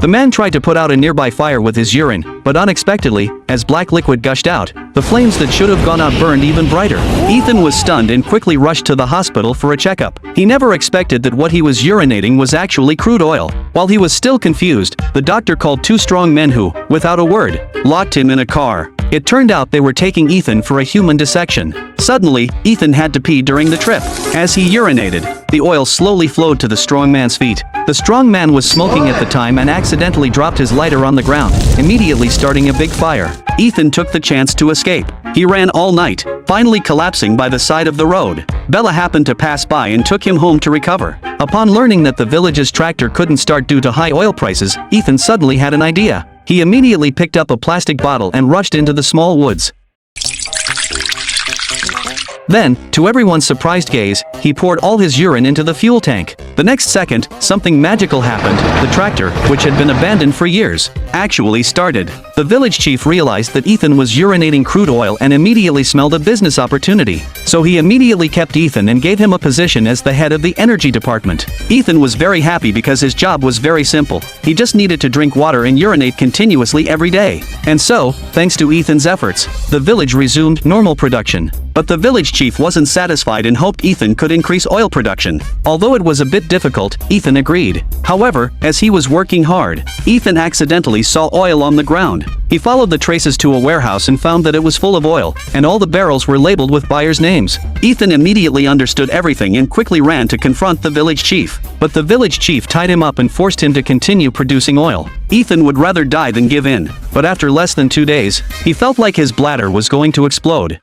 The man tried to put out a nearby fire with his urine, but unexpectedly, as black liquid gushed out, the flames that should have gone out burned even brighter. Ethan was stunned and quickly rushed to the hospital for a checkup. He never expected that what he was urinating was actually crude oil. While he was still confused, the doctor called two strong men who, without a word, locked him in a car. It turned out they were taking Ethan for a human dissection. Suddenly, Ethan had to pee during the trip. As he urinated, the oil slowly flowed to the strong man's feet. The strong man was smoking at the time and accidentally dropped his lighter on the ground, immediately starting a big fire. Ethan took the chance to escape. He ran all night, finally collapsing by the side of the road. Bella happened to pass by and took him home to recover. Upon learning that the village's tractor couldn't start due to high oil prices, Ethan suddenly had an idea. He immediately picked up a plastic bottle and rushed into the small woods. Then, to everyone's surprised gaze, he poured all his urine into the fuel tank. The next second, something magical happened. The tractor, which had been abandoned for years, actually started. The village chief realized that Ethan was urinating crude oil and immediately smelled a business opportunity. So he immediately kept Ethan and gave him a position as the head of the energy department. Ethan was very happy because his job was very simple. He just needed to drink water and urinate continuously every day. And so, thanks to Ethan's efforts, the village resumed normal production. But the village chief wasn't satisfied and hoped Ethan could increase oil production. Although it was a bit difficult, Ethan agreed. However, as he was working hard, Ethan accidentally saw oil on the ground. He followed the traces to a warehouse and found that it was full of oil, and all the barrels were labeled with buyers' names. Ethan immediately understood everything and quickly ran to confront the village chief. But the village chief tied him up and forced him to continue producing oil. Ethan would rather die than give in. But after less than 2 days, he felt like his bladder was going to explode.